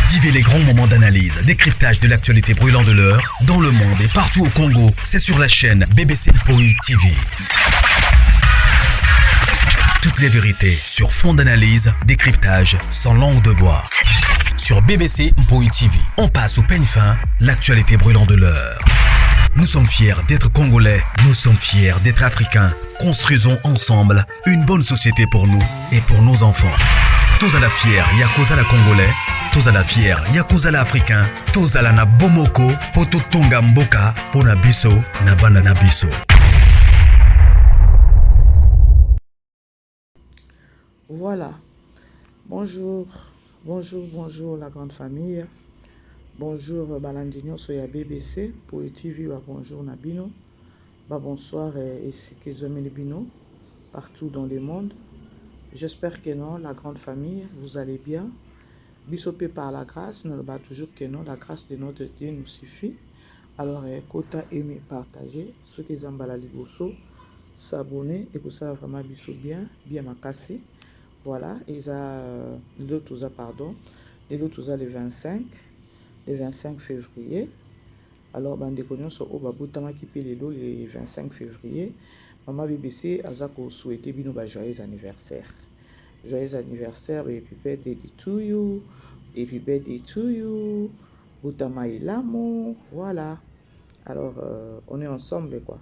Vivez les grands moments d'analyse, décryptage de l'actualité brûlant de l'heure, dans le monde et partout au Congo. C'est sur la chaîne BBC Mpoi TV. Toutes les vérités sur fond d'analyse, décryptage, sans langue de bois. Sur BBC Mpoi TV, on passe au peigne fin, l'actualité brûlant de l'heure. Nous sommes fiers d'être Congolais, nous sommes fiers d'être Africains. Construisons ensemble une bonne société pour nous et pour nos enfants. Tous à la fière, Yakozala Congolais, tous à la fière, Yakozala Africain, tous à la na Bomoko, poto tonga mboka, pona biso, na banda na biso. Voilà. Bonjour la grande famille. Bonjour Balandinho Soya BBC pour TV bonjour Nabino. Bonsoir et Sikizomé Bino partout dans le monde. J'espère que non, la grande famille, vous allez bien. Bisopé par la grâce, ne pas toujours que non, la grâce de notre Dieu nous suffit. Alors, quota aimer, partager, ceux qui ont la liboso, s'abonner et pour ça vraiment biso bien m'a cassé. Voilà, ils ont l'autre le 25 février. Alors, bande connaissons sur Obabutama qui paye le 25 février. Maman BBC a souhaité bino joyeux anniversaire. Joyeux anniversaire, et puis birthday to you, et puis birthday to you, Butama et l'amour, voilà. Alors, on est ensemble, quoi.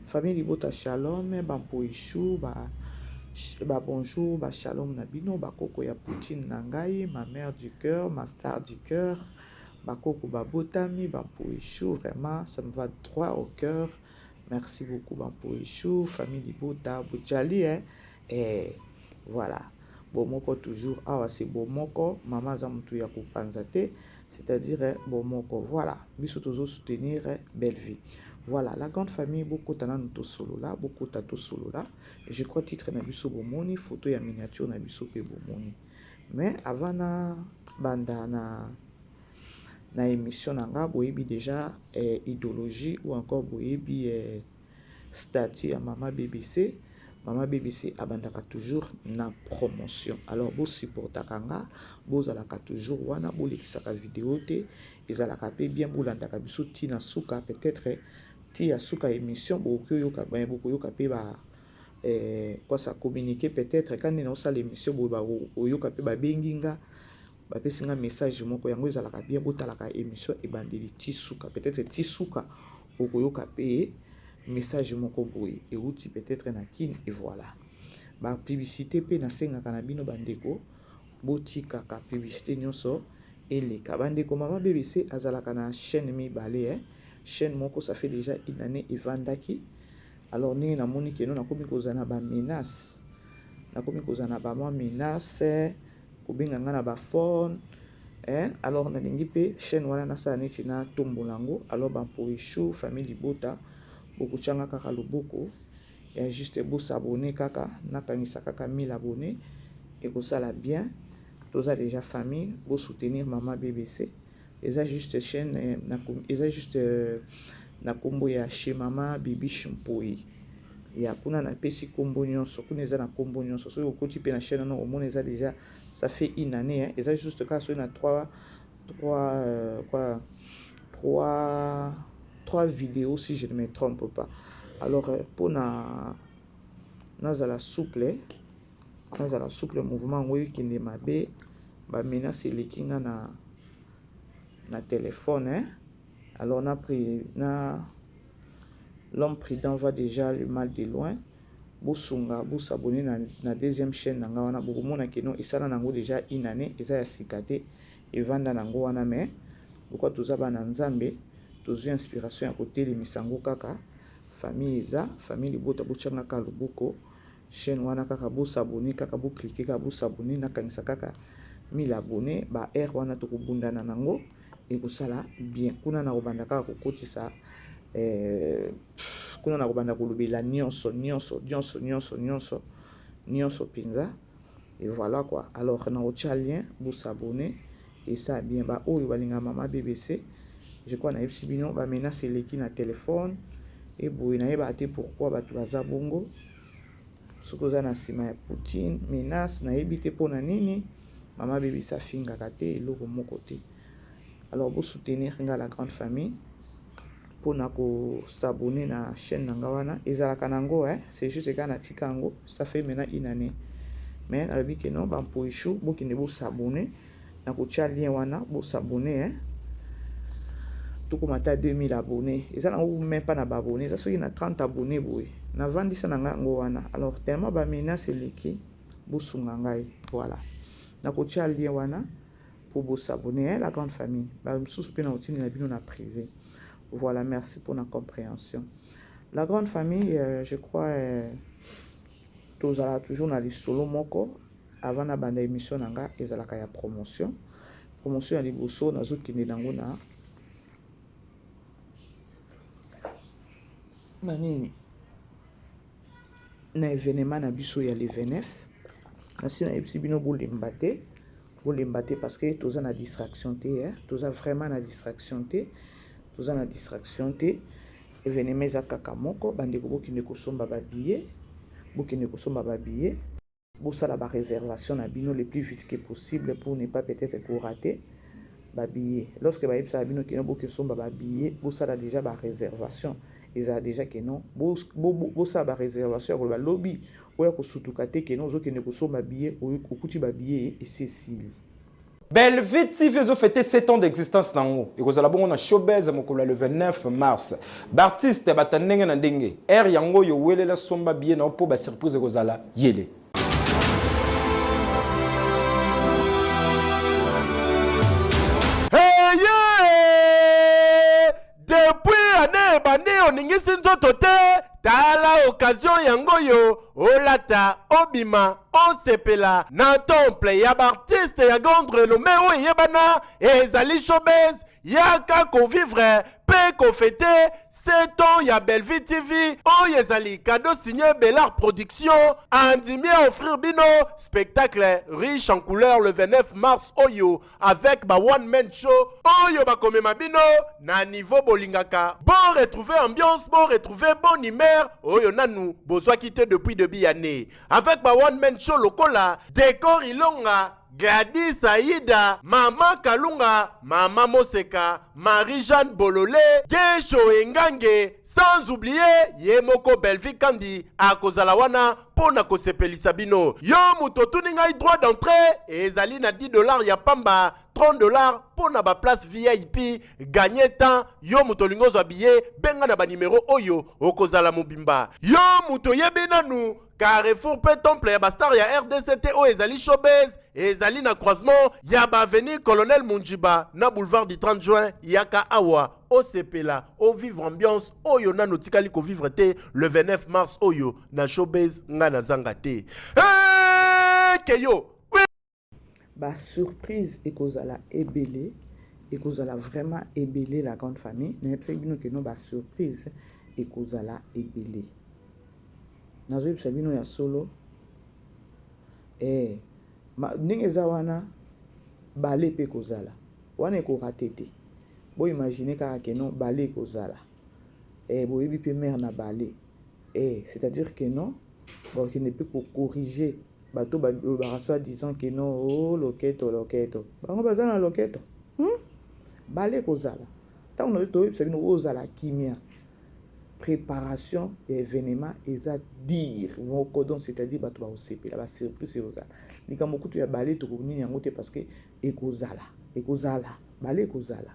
Famille Libota Shalom, Poichou, bonjour, Shalom Nabino, Koko ya Poutine Nangai, ma mère du cœur, ma star du cœur, Koko Botami, Poichou, vraiment, ça me va droit au cœur. Merci beaucoup, Poichou, famille Libota, Boudjali, et voilà. Bomoko toujours, c'est Bomoko, maman Zamoutou ya Panzate, c'est-à-dire Bomoko, voilà. Biso toujours soutenir belle vie. Voilà, la grande famille, beaucoup de solo là, beaucoup de solo là. Je crois titre na biso bomoni, photo ya miniature na biso pe bomoni. Mais avant na banda na émission nanga boyebi déjà idéologie ou encore boyebi statut à maman BBC. Maman BBC abandaka toujours na promotion. Alors vous supportez kanga, vous allez toujours wana vous lekisaka vidéo te, ils allez bien vous landaka biso tina suka peut-être tia suka émission beaucoup yoka pe ba quoi ça communiquer peut-être quand nous ça l'émission ba yoka pe ba benginga ba pesinga message moko yango ezalaka bien botalaka émission e bandeli tisuka peut-être tisuka yoka pe message moko boye et outil peut-être na kin et voilà ba publicité pe na senga kana bino bandeko botika ka publicité nyonso et les kabandeko mama BBC azalaka na chaîne mibale chaîne moko ça fait déjà une année evandaki alors ni na moni ke no na komi kozana ba menace kobenga ngana ba phone alors na lingi pe chaîne wana na sa neti na tombolango alors ba Poichou famille Libota beaucoup changa kaka loboko et juste beau s'abonner kaka na kanisa kaka 1000 abonnés et que ça la bien tous a déjà famille beau soutenir maman BBC et ça juste chaîne na kombo ya chez maman Bibi Mpoi ya kuna na pesi kombo nyonso kuna eza na kombo nyonso so okoti pe na chaîne na omona eza déjà ça fait une année et ça juste ka so na 3 vidéos si je ne me trompe pas. Alors pour nazala souple mouvement oui qui ne mabe ba menace les kinga na téléphone alors on a pris l'homme prudent voit déjà le mal de loin bosunga s'abonner na deuxième chaîne nanga wana bokomona keno isana nango déjà une année eza ya sikate et vanda nango wana mais pourquoi tous abana nzambe tous inspiration ya côté les misango kaka famille Libota bochanga ka loboko chaîne wana kaka s'abonner kaka cliquer kaka s'abonner na kanisa kaka 1000 abonnés ba r wana to kobundana nango et pour ça là bien kuna na kobanda kaka kokotisa kuna na kobanda kolobela nyonso pinza et voilà quoi. Alors na ocha lien s'abonner et ça bien ba oyo balinga mama BBC je crois na bino ba menace leki na téléphone et boy na yeba te pourquoi ba baza bongo sokoza na sima ya Poutine menace na yebite pona nini Maman bébé ça finga kate et l'eau mon côté. Alors vous soutenir la grande famille pour s'abonner à la chaîne Nangawana. Et ça c'est juste que na tikango ça fait maintenant une année. Mais la vie que non ban pour ichou vous qui ne vous s'abonner na ko lien wana vous s'abonner hein. Tout comme à 2000 abonnés. Et ça n'a même pas d'abonnés. Ça c'est na 30 abonnés boy. Na vandi ça nanga wana. Alors tellement ba mena c'est leki bu sungangai voilà. Na ko lien wana pour vous s'abonner hein, la grande famille. Ba msusu pe na otini na bino na privé. Voilà, merci pour la compréhension. La grande famille, je crois, tous allons toujours dans les solo moko avant la bande émission nanga et la kaya promotion. Promotion à liboso na zout qui n'est dans na. Manini. Na événement na biso ya le 29. Na si na epsi bino bolimbate parce que tous na distraction té hein, tous vraiment na distraction té. Tous na distraction té. Événement za kaka moko bandeko boki ne kosomba ba billet. Boki ne kosomba ba billet. Bosala ba réservation na bino le plus vite que possible pour ne pas peut-être ko rater ba billet. Lorsque ba yebsa bino ki no boki somba ba billet, bosala déjà ba réservation. Ils a déjà que non. Bosala ba réservation ko ba lobby. Oya ko sutuka te que non zo ki ne kosomba billet ou okuti ba billet et Cécile. Belleville TV a fêté 7 ans d'existence nango. Et vous allez showbiz le 29 mars. L'artiste batandenge na ndenge. Yango yo wele la somba bien na po ba surprise kozala yele. Hey yeah! Depuis année bande oningisi nzoto te. Tala occasion yango yo olata obima osepela na temple ya artiste ya grande renommée o yebana ezali showbiz yaka ko vivre pe ko fêter 7 ans ya Belleville TV o ezali cadeau signé Bellard Production andimi offrir bino spectacle riche en couleurs le 29 mars oyo avec ba one man show oyo ba komema bino na niveau bolingaka bon retrouver ambiance bon retrouver bon humeur oyo nanu bozwa quitté depuis début année avec ba one man show lokola décor ilonga Gladys Aïda, Mama Kalunga, Mama Moseka, Marie-Jeanne Bololé, Gesho Engange, sans oublier Yemoko Belleville Kandi, à Kozalawana, Pona Kosepelisa bino. Yo mutotuni ngai droit d'entrée, et zali na $10 ya pamba, $30 pona ba place VIP, gagner temps, yo mutolingo zo billet, benga na ba numéro oyo, okozala mobimba. Yo muto yebenanu, Carrefour pe temple ya bastar ya RDCT o ezali showbiz ezali na croisement ya ba avenue Colonel Munjiba na boulevard du 30 juin yaka awa o sepela o vivre ambiance oyo na notikali ko vivre te le 29 mars oyo na showbiz nga na zanga te keyo Ba surprise ekozala ebele ekozala vraiment ebele la grande famille na bino que non ba surprise ekozala ebele nazo yebisa bino ya solo ndenge eza wana bale pe kozala wana ekorate te bo imagine kaka ke non bale ekozala boyebi pe mare na bale c'est-à-dire que non boki ne peut corriger bato barasoa disant que non oh loketo bango baza na loketo bale ekozala ntango toyebisa bino ozala kimia préparation et événement eza dire moko donc c'est-à-dire bato ba osepela ba surprise ozala likambo kutu ya bale to konini yango te parce que ekozala bale ekozala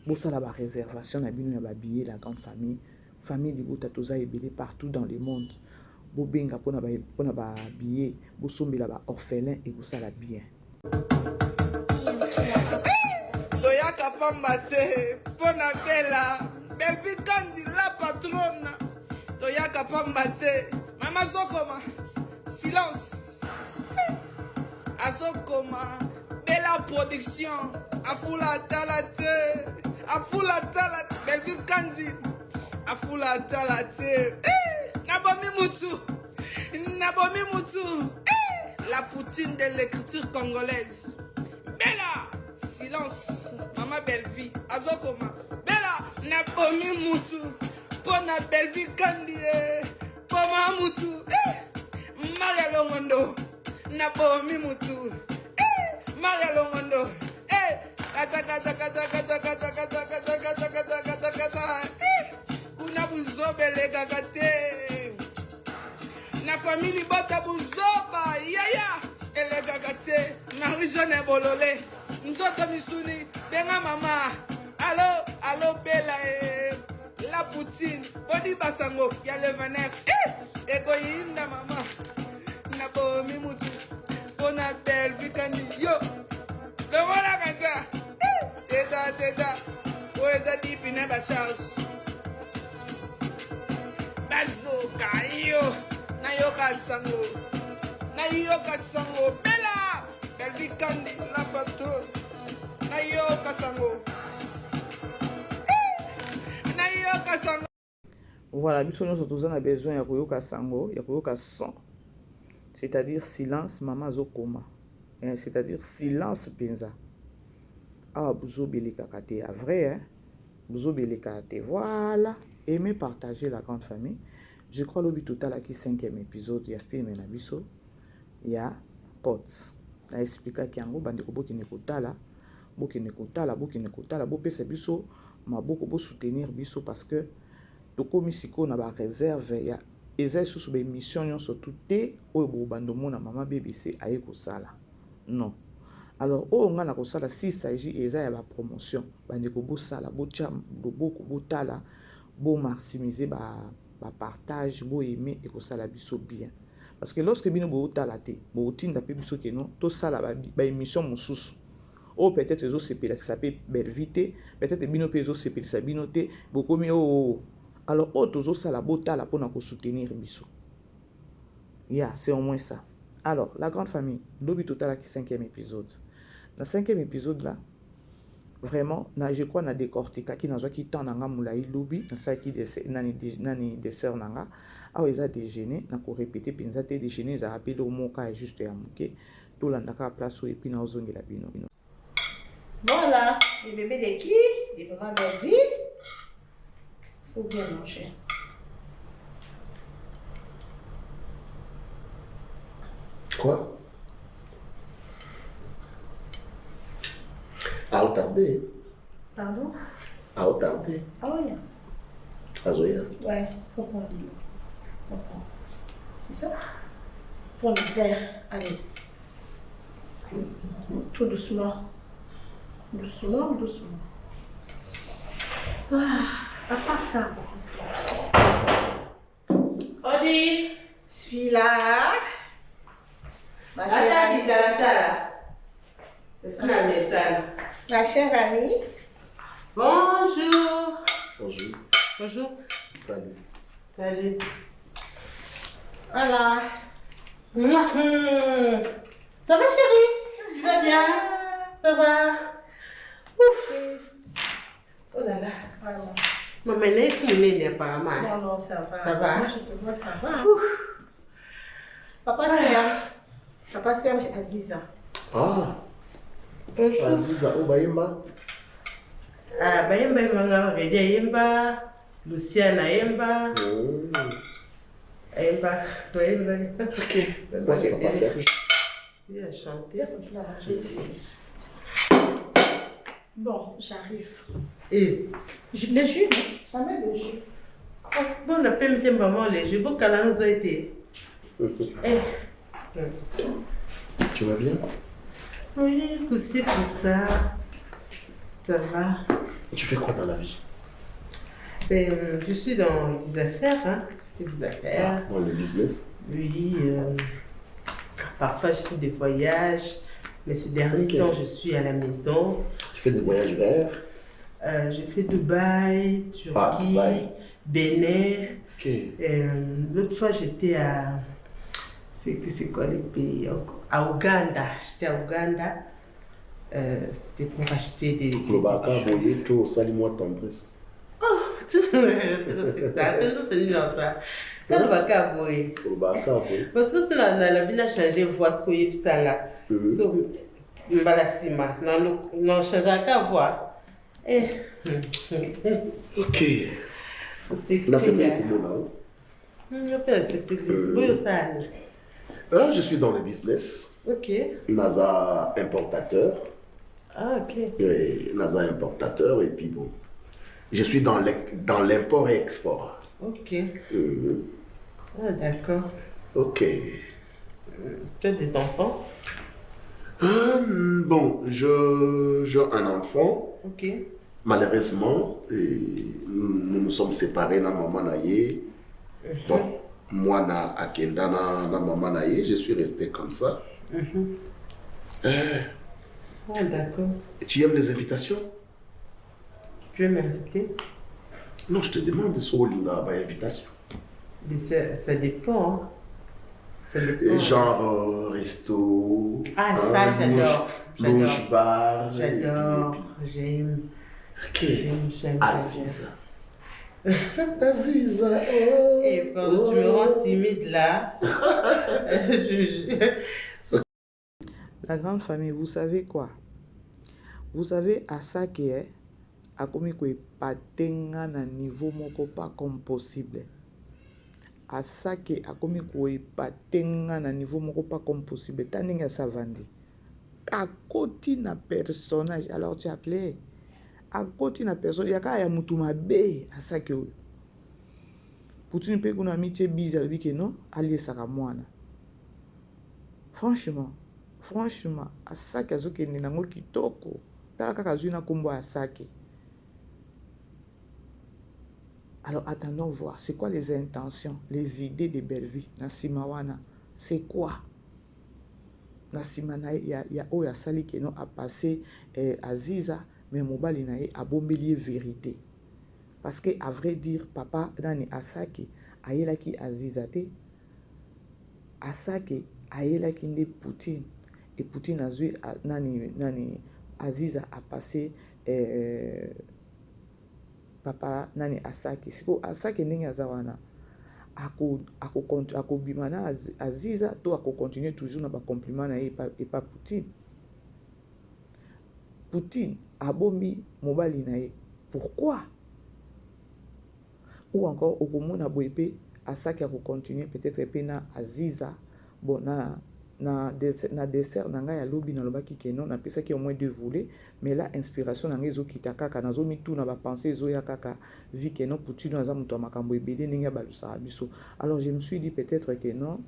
bosala ba réservation na bino ya ba billet la grande famille libuta toza ebele partout dans le monde bobenga pona ba billet bosombela ba orphelin ekosala bien Pambate, Ponabella, Belleville Kandi, la patronne. Toyaka Pambate, Mama Sokoma, silence. Asokoma, Bella Production, Afula Talate, Belleville Kandi, Afula Talate, Nabomi Mutu, la poutine de l'écriture congolaise. Bella! Silence, Mama Belleville, Azokoma, Bella, Nabomi Mutu, Pona Belleville Kandi, Poma Mutu, Maria Longondo, Nabomi Mutu, Maria Longondo, kata kata kata kata kata kata kata kata kata kata kata, kuna buzobe lega kate, na famille bota buzoba, yaya, elega kate, Marie-Jeanne Bolole, Nzoto Misuni, benga mama, allo Bella la poutine, body basango, y'a le 29, egoïnda mama, Nabomi Mutu, bona belle vikani, yo, le voilà comme ça, teta, où est ça dit pine ba charge, bazoka, yo, na yoka sango, Bella, belle vikani, la patronne, na yoka sango. Voilà, nous sommes besoin de koyoka sango, ya koyoka son. C'est-à-dire silence, maman zokoma. C'est-à-dire silence penza. Ah, bouzo beleka kate, vrai, hein? Bouzo beleka kate. Voilà. Aimez partager la grande famille. Je crois l'obi total qui 5e épisode, il y a film et nabiso. Il y a potes. Na expliqué qu'il y a un bande ko boki nekotala, boki nekotala, bo pesa biso, ma boko bo soutenir biso parce que tokomi siko na ba réserve ya eza sous be mission nyonso tuté oyo bo bando mona mama BBC aye ko sala. Non. Alors o nga na ko sala si s'agit eza ya ba promotion, bande ko bo sala, bo cham, bo tala, bo maximiser ba partage, bo aimer et ko sala biso bien. Parce que lorsque bino bo tala te, bo tinda pe biso ke non, to sala ba émission mosusu. Oh, peut-être les autres c'est ça peut belle vite, peut-être bino pe les autres c'est ça binoté, beaucoup mieux. Alors, autres ça la bota la pour nous soutenir biso. C'est au moins ça. Alors, la grande famille, l'obi total qui 5e épisode. Dans 5e épisode là, vraiment, je crois na décortica qui n'a qui tant nanga moulai lobby, dans ça qui nani dessert nanga. Ah, ils a déjeuné, n'a ko répéter penza te déjeuner, ils a rappelé au moka juste à mouké. Tout l'andaka place et puis na ozongi la bino. Voilà, les bébés de qui? Des mamans de vie. Faut bien manger. Quoi? À retarder. Pardon? À retarder. Ah oui. Azoya. Ouais, faut prendre de l'eau. Faut prendre. C'est ça? Prends le verre. Allez. Tout doucement. Doucement. À part ça, Odi, je suis là. Ma chère amie. Ma chère amie. Bonjour. Bonjour. Bonjour. Salut. Salut. Voilà. Ça va chérie? Tu vas bien? Ça va? Ouf. Oh là là. Voilà. Maman, est-ce que tu apparemment? Non, ça va. Ça va? Moi, je te vois, ça va. Ouf. Papa Serge Aziza. Ah, Bonjour. Aziza Obayemba. Ah, Bayemba Manga Redia Yemba, Luciana Yemba. Yemba. Ok. Moi, c'est Papa Serge. Il a chanté. Je la range ici. Bon, j'arrive. Et Le jus, non? Jamais le jus. bon, on appelle mes maman les jeux. Beaucoup de nous ont été. Tu vas bien? Oui, pousser pour ça. Ça va. Tu fais quoi dans la vie? Ben, je suis dans des affaires, hein. Je fais des affaires. Dans le business? Oui, parfois je fais des voyages, mais ces derniers temps, je suis à la maison. Tu fais des voyages vers? Je fais Dubaï, Turquie, Dubaï. Bénin. Ok. L'autre fois, j'étais à... C'est quoi les pays? À Ouganda. J'étais à Ouganda. C'était pour acheter des... Globaka, voyez, tout, salis-moi tendresse. C'est ça, c'est nul en ça. Quand Globaka, voyez. Globaka, voyez. Parce que si on a bien changé voix, ce qu'on y a là. So, Mbalasima, non, change qu'à voix. Ok. C'est Là, c'est plus comment là? c'est plus. Oui, ça. Je suis dans le business. Ok. NASA importateur. Ah, ok. Oui, NASA importateur. Et puis bon, je suis dans l'import et export. Ok. Ah, d'accord. Ok. Tu as des enfants? Bon, j'ai un enfant. Ok. Malheureusement, nous nous sommes séparés dans maman naïe. Bon, moi na akenda na maman naïe, je suis resté comme ça. Ah, d'accord. Tu aimes les invitations? Tu veux m'inviter? Non, je te demande sur l'invitation. Mais ça dépend. Hein. Ça dépend. Genre resto. Ah, ça, j'adore. Lounge bar. J'adore. J'aime. Ok. J'aime. Aziza. Aziza. Et quand tu me rends timide là. La grande famille, vous savez quoi? Vous savez, à ça qui est, à comme quoi pas tenga na niveau moko pas comme possible. À ça qui est, à comme quoi pas tenga na niveau moko pas comme possible. Taninga ça vandi. À côté na personnage, alors tu appelé. À côté na personne, yaka ya mutu mabe à ça que. Pour tu ne peux qu'on a mis tes bises à lui que non, allez ça à moi. Franchement, à ça que azoke ni nango kitoko. Taka kazuna kombo à sake. Alors attendons voir, c'est quoi les intentions, les idées de Bellevue na Simawana, c'est quoi? Na Simana ya oya sali keno a passé Aziza, mais mobali na a bombelier vérité. Parce que à vrai dire, papa nani Asake ayela ki Aziza te. Asake ayela ki nde Poutine. Et Poutine a vu nani Aziza a passé papa nani Asake. Siko Asake ndenge azawana. Ako bimana Aziza to ako continuer toujours na ba compliment na et pas Poutine. Poutine a bombi mobali na ye. Pourquoi? Ou encore au komona boepe Asake ako continuer peut-être pe na Aziza bon na dessert nanga ya lobi na lobaki keno na pesa ki au moins 2 volets mais la inspiration nanga ezo kitaka kana zo mitu na ba penser zo ya kaka vi keno Poutine aza muto makambo ebele ninga balusa biso. Alors je me suis dit peut-être que non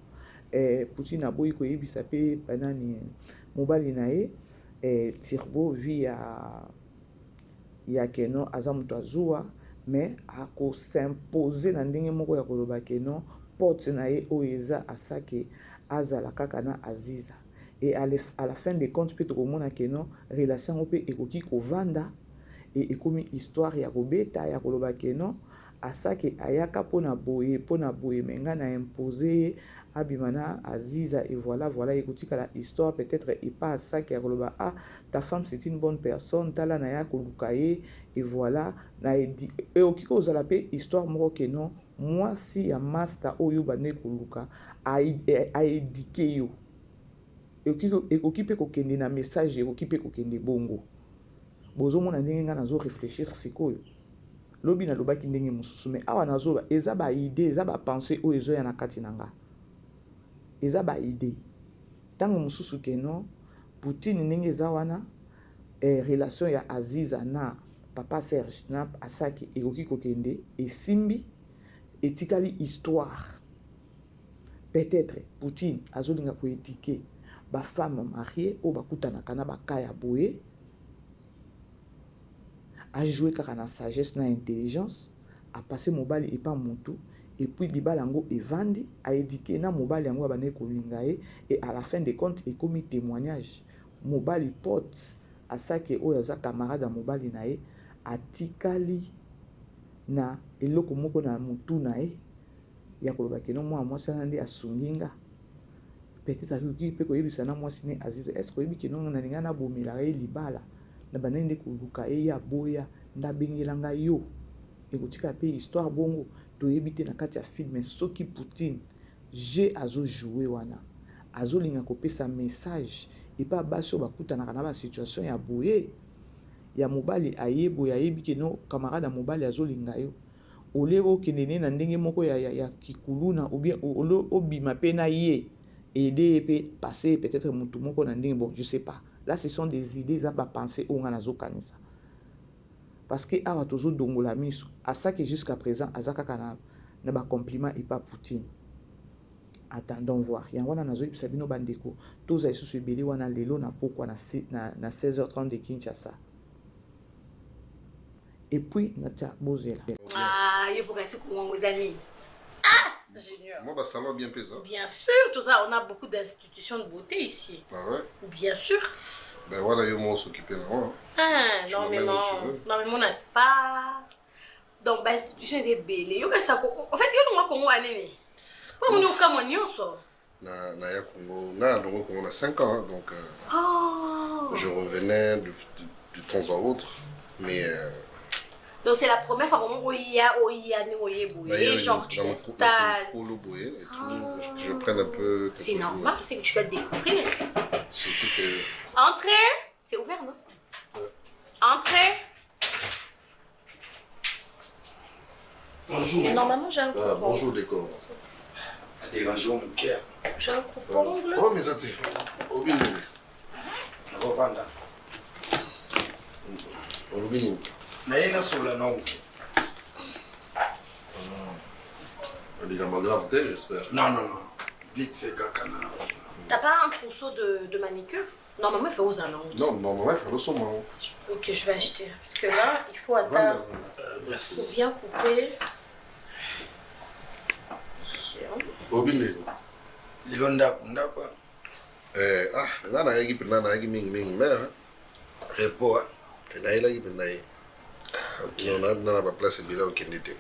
Poutine a boyi ko yebisa pe banani mobali na ye Turbo via ya keno aza muto azua mais ako s'imposer na ndenge moko ya koloba keno porte na ye oeza Asake azala kaka na Aziza et à la fin des comptes peut komona keno relation ope ekoki kovanda et ekomi histoire ya kobeta ya koloba keno Asake ayaka pona boye menga na imposer abimana Aziza et voilà écoute la histoire peut-être et pas Asake ya koloba ta femme c'est une bonne personne tala na ya kolukaye et voilà na et okiko ozala pe histoire moko keno moi si ya master oyo bane koluka a éduquer yo ekoki pe kokende na message ekoki pe kokende bongo bozo mona ndenge nga nazo réfléchir sikoyo lobi na lobaki ndenge mususu mais awa nazo ba eza ba idée eza ba pensée oyo ezo ya na kati nanga eza ba idée tango mususu keno Poutine ndenge eza wana relation ya Aziza na papa Serge na Asake ekoki kokende esimbi etikali histoire peut-être Poutine azolinga ko étiquer ba femme mariée o bakutana kana bakaya boye a joué kaka na sagesse na intelligence a passé mobali et pas mutu et puis libalango evandi a éduqué na mobali yango abane kolinga ye et à la fin des comptes et comme témoignage mobali pote Asake oyo aza camarade ya mobali na ye atikali na eloko moko na mutu na ye ya koloba keno mwa mwasi nde asunginga peut-être akoki pe koyebisa na mwasi ne Aziza est-ce que oyebi keno na ninga na bomela ye libala na banende koluka ye ya boya ndabengelanga yo ekotika pe histoire bongo toyebi te na kati ya film soki Poutine je azo jouer wana azolinga kopesa message et pas baso bakutanaka na ba situation ya boye ya mobali ayebo yayebi keno camarade ya mobali azolinga yo olebo okende na ndenge moko ya kikuluna ou bien obima pe na ye aider et passer peut-être mutumo qu'on a dit bon je sais pas. Là ce sont des idées ça va penser au ngana zokanisa. Parce que awa tozo dongola miso à ça que jusqu'à présent azaka kana na ba compliment et pas Poutine. Attendons voir. Il y a un nazo Sabino Bandeko. Tous les sous beli wana lelo na pourquoi na 16h30 de Kinshasa. Et puis na tcha bozela. Ah, il faut penser comment mes amis. Ah, Junior. Moi bah salon bien pesant. Bien sûr, tout ça, on a beaucoup d'institutions de beauté ici. Ah ouais. Bien sûr. Ben voilà, yo moi s'occuper là. Ah, non mais non. Non mais mon spa. Donc bah institution est belle. Yo ka ça en fait yo moi Congo anene. Pour nous comme on nyonso. Na ya Congo, na longo Congo on a 5 ans donc je revenais de temps à autre mais donc c'est la première fois vraiment oya genre tu t'installes pour le boyer et tout je prenne un peu. C'est normal, c'est que tu vas découvrir. Surtout que Entrez, c'est ouvert non? Entrez. Bonjour. Normalement j'ai un coupon. bonjour décor. Dégagez mon cœur. J'ai un coupon. Oh mais ça t'es Obini. Nakopanda. Obini. Naina sola nonke. Des gamins graves j'espère. Non. Vite fait kakana. T'as pas un trousseau de manicure? Normalement, il faut aux annonces. Non, normalement, il faut le saumon. Ok, je vais acheter. Parce que là, il faut attendre. Merci. Il faut bien couper. Obini. Lilonda kunda quoi? Là, on a équipe, là, on a équipe, mère. Repo. On a équipe, on a équipe. Ok. On a dans la place, c'est bien, ok, n'était.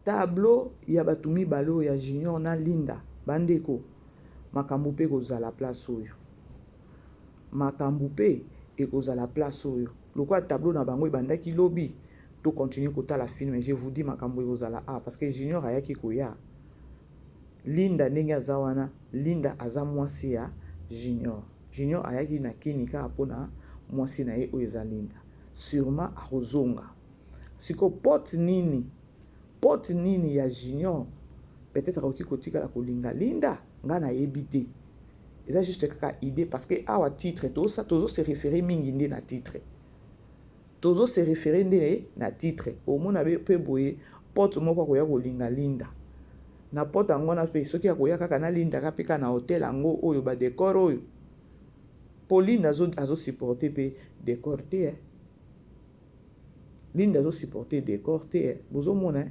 Tableau, il y a Batumi Balo, il y a Junior, na Linda, Bandeko. Makambo pe kozala place oyo. Makambo pe ekozala place oyo. Lokwa tableau na bango ebandaki lobi to continuer kota la film, je vous dis makambo ekozala parce que Junior ayaki koya. Linda ndenge azawana, Linda aza mwasi ya Junior. Junior ayaki na kinika apona mwasi na ye oyo eza Linda. Sûrement akozonga. Siko pote nini ya Junior peut-être akoki kotika la kolinga Linda ngana ebité. Et ça juste kaka idée parce que awa titre tout ça tozo se référer mingi nde na titre. Tozo se référer nde na titre. Au mona pe boye porte moko ko ya kolinga Linda. Na porte ngona pe soki akoya kaka na Linda ka peka na hotel ango oyo ba décor oyo. Pauline azo supporter pe décor te. Linda azo supporter décor te. Bozo mona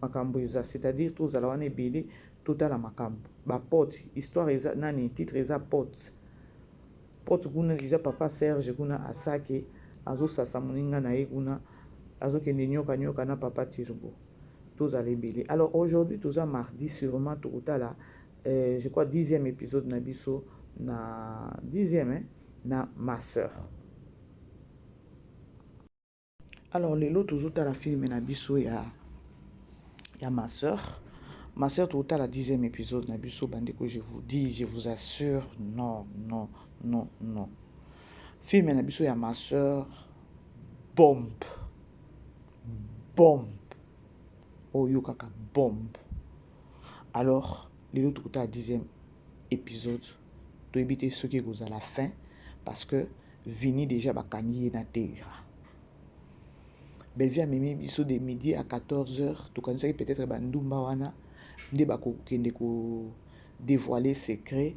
makambo eza c'est-à-dire tous ala wana ebele total makambo ba porte histoire eza nani titre eza porte kuna déjà papa Serge kuna asake azo sasa moninga na ye kuna azo kende nyoka na papa Tirbo tous ala ebele. Alors aujourd'hui tous a mardi sûrement total je crois 10e épisode na biso na 10e na ma sœur. Alors les lots tous à la film na biso ya ma sœur. Ma sœur, tout à la 10e épisode, Nabiso Bandeko, je vous dis, je vous assure, non. Film Nabiso, ya ma sœur, bombe. Oh, yo kaka, bombe. Alors, les autres, tout à la 10e épisode, tu éviter ce qui est à la fin, parce que Vini déjà va gagner na terre. Belleville a mis biso de midi à 14h. Tu connais peut-être Bandumba wana nde bako kende ko dévoiler secret.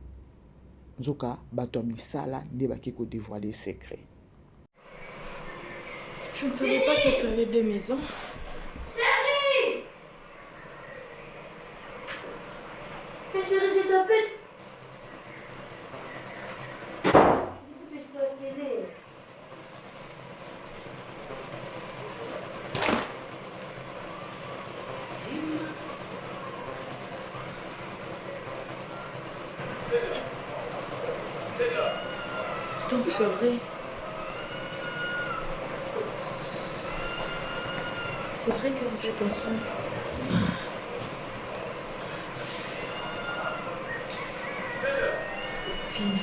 Nzoka bato misala nde baki ko dévoiler secret. Je ne savais pas que tu avais 2 maisons. Chérie! Mais chérie, je t'appelle. Dis-moi que je t'ai appelé. Donc c'est vrai. C'est vrai que vous êtes ensemble. Fini.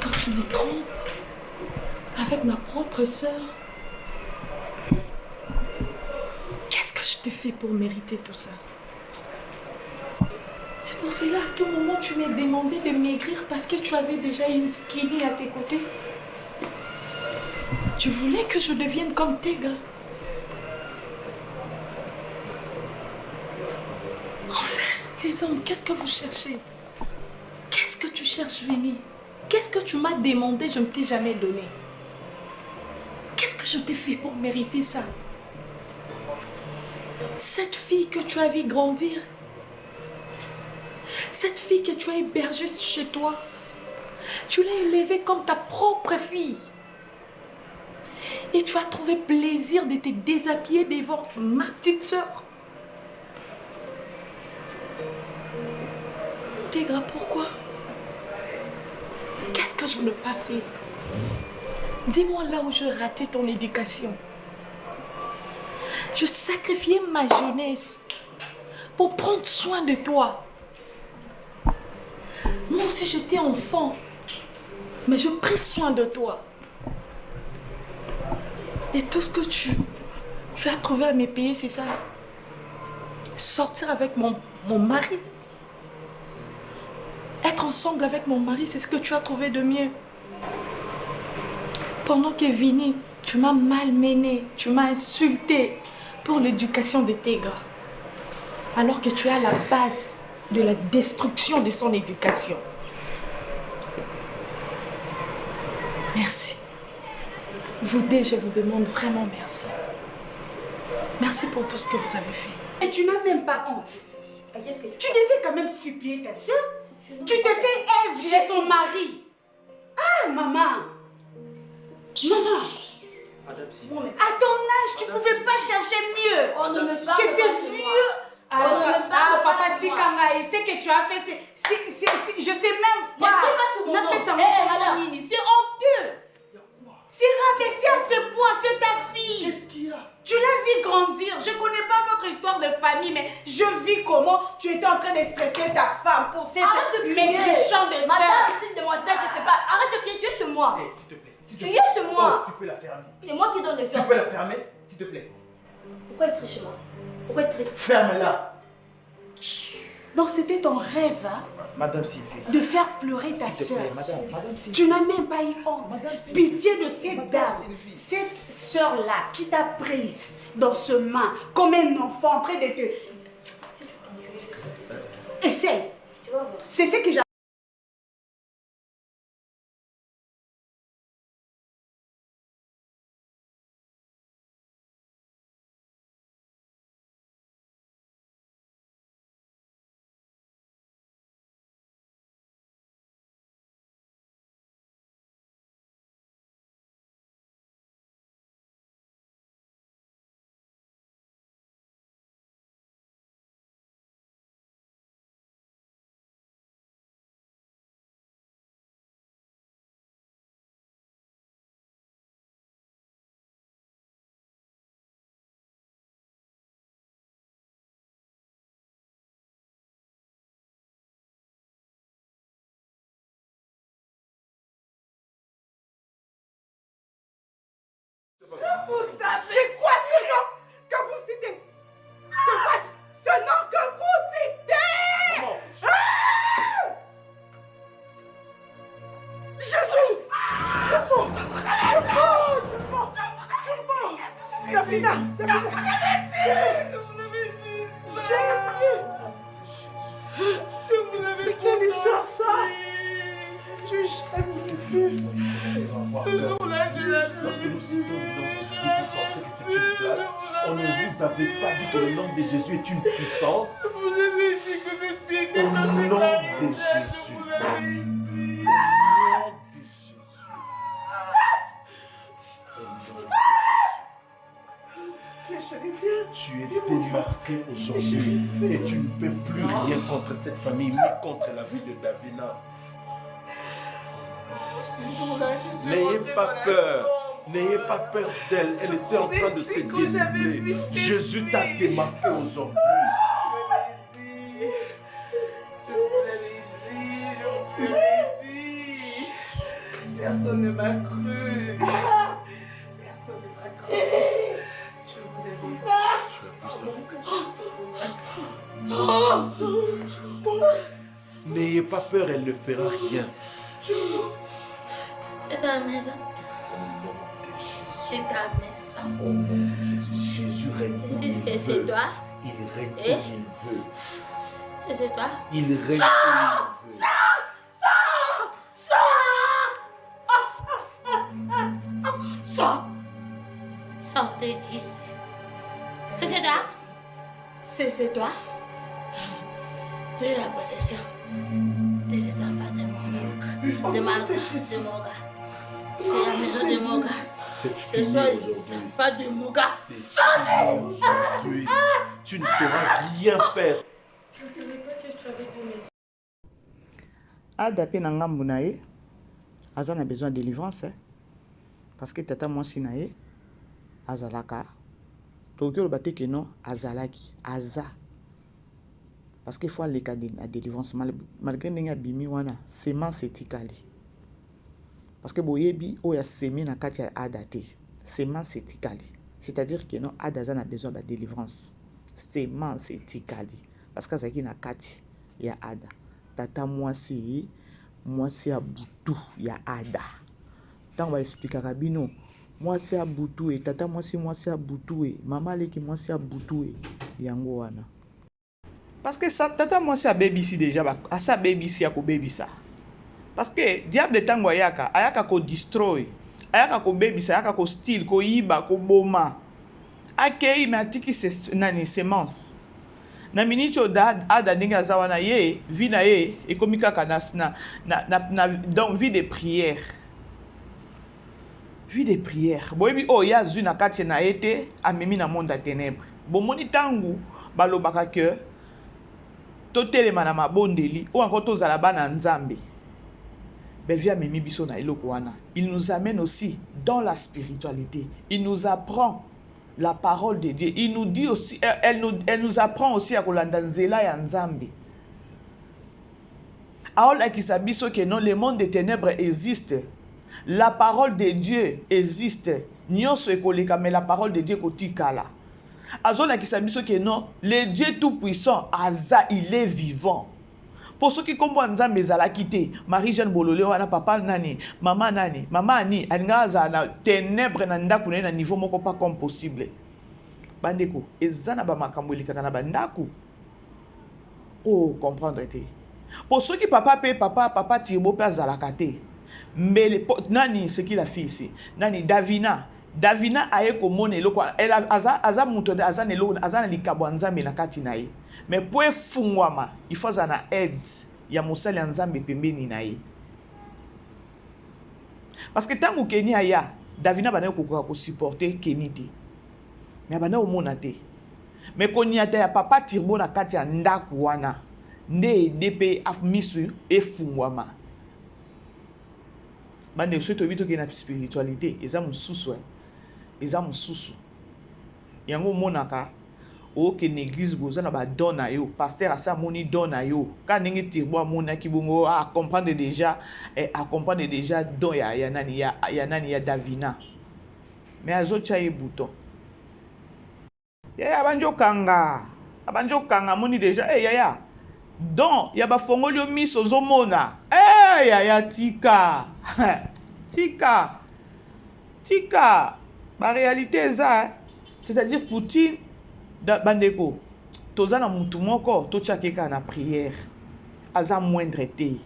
Donc tu me trompes avec ma propre sœur. je t'ai fait pour mériter tout ça? C'est pour cela, à tout moment, tu m'as demandé de maigrir parce que tu avais déjà une skinny à tes côtés. Tu voulais que je devienne comme tes gars. Enfin, les hommes, qu'est-ce que vous cherchez? Qu'est-ce que tu cherches, Vénie? Qu'est-ce que tu m'as demandé, je ne t'ai jamais donné? Qu'est-ce que je t'ai fait pour mériter ça? Cette fille que tu as vu grandir, cette fille que tu as hébergée chez toi, tu l'as élevée comme ta propre fille. Et tu as trouvé plaisir de te déshabiller devant ma petite sœur. Tégra, pourquoi? Qu'est-ce que je n'ai pas fait? Dis-moi là où je ratais ton éducation. Je sacrifiais ma jeunesse pour prendre soin de toi. Moi aussi j'étais enfant, mais je pris soin de toi. Et tout ce que tu as trouvé à me payer, c'est ça. Sortir avec mon mari. Être ensemble avec mon mari, c'est ce que tu as trouvé de mieux. Pendant que Vini, tu m'as malmené, tu m'as insulté pour l'éducation de tes gars. Alors que tu es à la base de la destruction de son éducation. Merci. Vous deux, je vous demande vraiment merci. Merci pour tout ce que vous avez fait. Et tu n'as même pas honte. Tu devais quand même supplier ta soeur. Tu te fais évger son mari. Ah, maman. Maman. À ton âge, tu ne pouvais pas chercher mieux. On ne me parle que pas c'est de vieux. moi. Papa dit Kangaï, ce que tu as fait, je sais même pas. C'est honteux. C'est rabaissé à ce point, c'est ta fille. Qu'est-ce qu'il y a? Tu l'as vu grandir. Je ne connais pas votre histoire de famille, mais je vis comment tu étais en train de stresser ta femme pour cette maigrichon de sœur. Madame, s'il de moi ça, je sais pas. Arrête de crier, tu es chez moi. Hey, s'il te plaît. Tu es chez moi. Oh, tu peux la fermer. C'est moi qui donne le fer. Tu peux la fermer, s'il te plaît. Pourquoi elle crie chez moi? Pourquoi elle crie? Ferme-la. Donc c'était ton rêve, hein? Madame Sylvie. De faire pleurer ta S'il te soeur. plaît, madame Sylvie. Tu n'as même pas eu honte. Pitié de cette dame, cette soeur-là qui t'a prise dans ce main comme un enfant en train de te... Essaye. C'est ce que j'ai... Que vous savez? C'est quoi ce nom que vous citez? C'est quoi ce nom que vous citez? Ah! Jésus! Davina! Jésus! C'est quelle histoire ça? Tu aimes Jésus? Ce jour-là, je l'ai vu. Vous pensez que c'est une blague? On ne vous avait pas dit que le nom de Jésus est une puissance. Vous avez dit que cette fille était Au nom de Jésus. Tu es démasqué aujourd'hui et tu ne peux plus rien contre cette famille ni contre la vie de Davina. N'ayez pas peur. N'ayez pas peur d'elle. Elle était en train de se dénouer. Jésus t'a démasqué aujourd'hui. Personne ne m'a cru. Personne ne m'a cru. Je vous l'avais dit. Tu as vu ça? N'ayez pas peur, elle ne fera rien. C'est ta maison. C'est ta maison. Au nom de Jésus, Jésus règne comme il veut. C'est toi. Il règne comme il veut. C'est toi. Il règne comme il veut. Sors. Sortez d'ici. C'est toi. C'est toi. C'est la possession de les enfants de mon oncle, de ma de mon gars. C'est la maison de mon gars. C'est Ce fini sont les aujourd'hui. enfants de mon gars. Aujourd'hui, tu ne sauras rien faire. Je ne dirais pas que tu avais deux maisons. Adapé na ngambu na ye, Azan a besoin de délivrance. Parce que tata mwasi na ye, azalaka. Toki le bate que non, azalaki, aza. Parce qu'il faut aller à la délivrance. Malgré que bimi wana, semence etikali. Parce que boyebi oya semi na kati ya adate. Semence etikali. C'est-à-dire que non, adazan a besoin de délivrance. Semence etikali. Parce que zaki na kati ya ada. Tata mwasi ya butu ya ada. Tant va expliquer kabino. Mwasi ya butu e tata mwasi ya butu e mama leki mwasi ya butu e yango wana. Parce que ça tata mwasi ya baby si déjà ba asa baby si ya ko baby ça. Parce que diable tango ayaka ko destroy. Ayaka ko baby ça ayaka ko style ko yiba ko boma. Akei matiki nani semence. Na minito da ada ninga zawana ye vina ye ekomika kanasna na donc vie de prière. Vie de prière. Boyebi o ya zuna kati na été amemi na monde à ténèbres. Bomoni tangu balobaka que totelema na mabondeli ou encore tozala bana nzambe. Belvia memi biso na eloko wana. Il nous amène aussi dans la spiritualité. Il nous apprend la parole de Dieu. Il nous dit aussi, elle nous apprend aussi à kolanda nzela ya nzambe. Aola ki sabiso que non, le monde des ténèbres existe. La parole de Dieu existe. Nyonso ekoleka mais la parole de Dieu kotikala. Azola ki sabiso que non, le Dieu tout puissant aza il est vivant. Pour ceux qui comprennent nzambe ezala kité, Marie-Jeanne Bololé wana papa nani, mama ni, alinga za na ténèbres na ndaku na niveau moko pas comme possible. Bandeko, ezana ba makambo elikaka na bandaku. Oh, comprendre te. Pour ceux qui papa Tirbo pe azalaka te. Mais nani c'est qui la fille ici? Nani Davina aye komone eloko elle aza muto de azana eloko azana likabo nzambe na kati na ye. Mais pour fungwama, il faut zana aide ya mosali nzambe pembeni na ye. Parce que tangu Keni aya, Davina bana ko supporter Keni te. Mais bana omona te. Mais koniata ya papa Tirbo na kati ya ndaku wana. Nde DP afmisu e fungwama. Bande soto bito ke na spiritualité, eza mususu. Eza mususu. Yango monaka o ke l'église boza na ba dona yo, pasteur asa moni dona yo. Ka ningi Tirbo mona ki bongo a comprendre déjà don ya nani ya Davina. Mais azo chaye bouton. Ya banjo kanga moni déjà ya. Donc, il y a ba fongolio miso zomona. Ya tika. Tika. La réalité est ça. C'est-à-dire Poutine bandeko. Tozana mutu moko to chakeka na prière. Aza moindre te.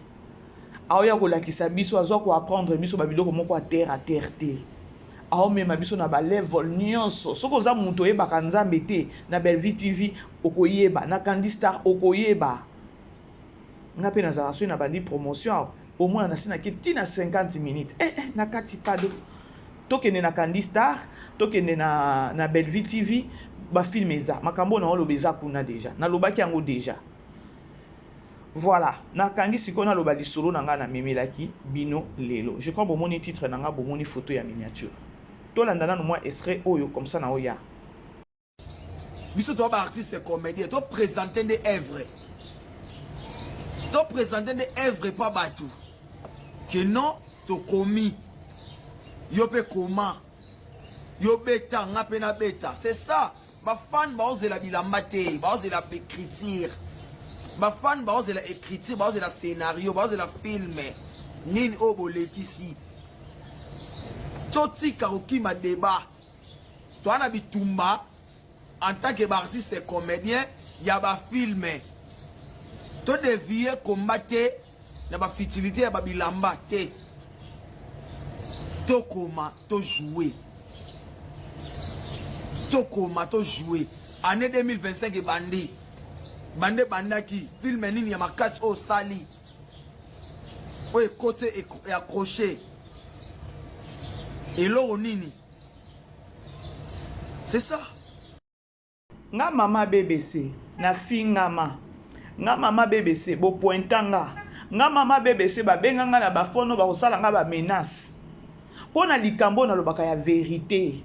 Aoya ko lakisa biso azo ko apprendre biso babiloko moko à terre te. Ao mema biso na ba level nyonso. Soko za mutu e bakanzambe te na Bellevue TV okoyeba na Candy Star okoyeba. Ngape na zarasu na bandi promotion au moins na sina ki tina 50 minutes na kati pado tokene na Candy Star tokene na Bellevue TV ba filmeza makambo na olobeza kuna déjà na lobaki yango déjà voilà na kangi sikona loba lisolo na nga na memelaki bino lelo je crois bomoni titre na nga bomoni photo ya miniature to landana no moi extrait oyo comme ça na oya biso to ba artiste comédien to présenter des œuvres to présenter des œuvres pas batou que non to commis yo pe comment yo beta nga pe na beta c'est ça ma fan bazela bilamba te, bazela écriture. Ma fan bazela écriture, bazela scénario, bazela film. Nini obole kisi. Toti karoki ma débat. Toi na bitumba en tant que artiste et comédien, il y a ba film. To devient combattre na ba futilité ya ba bilamba te. To koma to jouer. To koma to jouer. Année 2025 bandi. Bande bandaki film nini ya makasi au sali. Oye côté et accroché. Et l'eau nini. C'est ça. Nga mama BBC na fingama. Nga mama BBC bo pointanga. Nga mama BBC ba benganga na ba fono ba kosala nga ba menace. Pona likambo na lobaka ya vérité.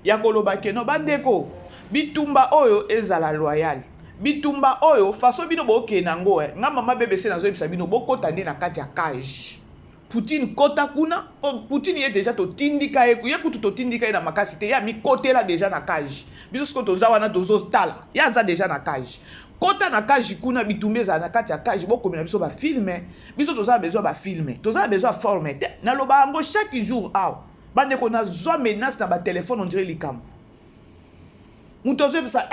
Ya koloba keno bandeko bitumba oyo ezala loyal. Bitumba oyo faso bino boke nango nga mama BBC nazo ebisa bino bokota nde na kati ya cage. Poutine kota kuna, Poutine est déjà to tindika eku, yekutu to tindika na makasi te ya mi kote la déjà na cage. Biso sko to zawana tozo stala, ya za déjà na cage. Kota na cage kuna bitumbe za na kati ya cage boko na biso ba filmer, biso to za besoin ba filmer, to za besoin former. Na loba ngo chaque jour aw. Bande ko na zo menace na ba téléphone on dirait likam. Mutozo bisa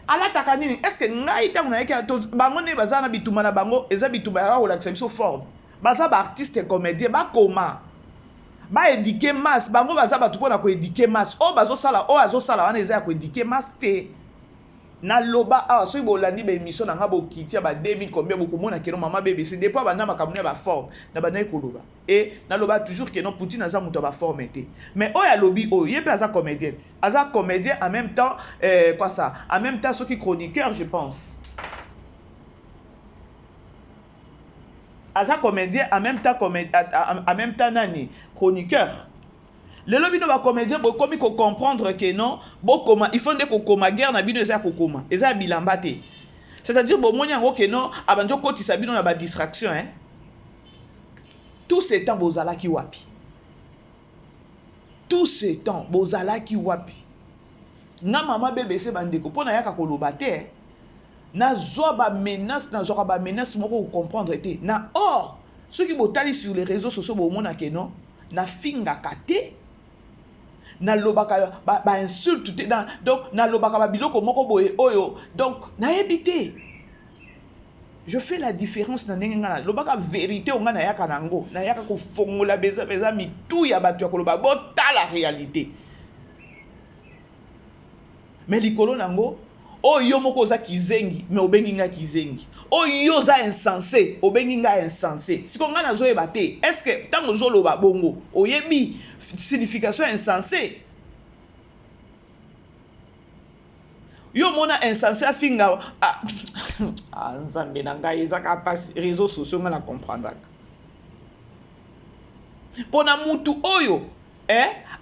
ala takanini, est-ce que ngai ta na yeke to bango ne bazana bituma na bango, eza bituma ya ko la biso forme. Baza ba artiste et comédien ba koma ba éduquer masse bango baza ba tukona ko éduquer masse o bazo sala o azo sala wana eza ko éduquer masse te na loba so ibolandi ba émission na ngabo kitia ba 2000 combien beaucoup mona keno mama BBC depuis ba na makamune ba forme na ba na koloba et na loba toujours que non Poutine aza muto ba forme te mais o ya lobi o yebe aza comédien en même temps quoi ça en même temps ceux qui chroniqueur je pense. Aza comédien en même temps nani chroniqueur. Le lobby no ba comédien bo komi ko comprendre que non bo koma il faut de ko koma guerre na bino eza ko koma eza bilamba te. C'est-à-dire bo monya ngo que non abanjo koti sabino na ba distraction hein. Tout ce temps bozala ki wapi. Tout ce temps bozala ki wapi. Na mama BBC bandeko pona yaka koloba te. Na zoba menace na zoba menace moko comprendre te na or ceux qui botali sur les réseaux sociaux bo mona ke non na finga kate na lobaka ba insulte te donc na lobaka ba biloko moko boye oyo donc na ebité je fais la différence na ndenge ngana lobaka vérité o ngana yaka nango na yaka ko fongola beza mi tout ya batu ya koloba bota la réalité mais likolo nango oh yo moko za kizengi mais obengi nga kizengi oh yo za insensé obengi nga insensé siko nga nazo yeba te est-ce que tango zo loba bongo oyebi signification insensé yo mona insensé afinga nzambe na ngai ezaka pas réseaux sociaux nga na comprendre pona mutu oyo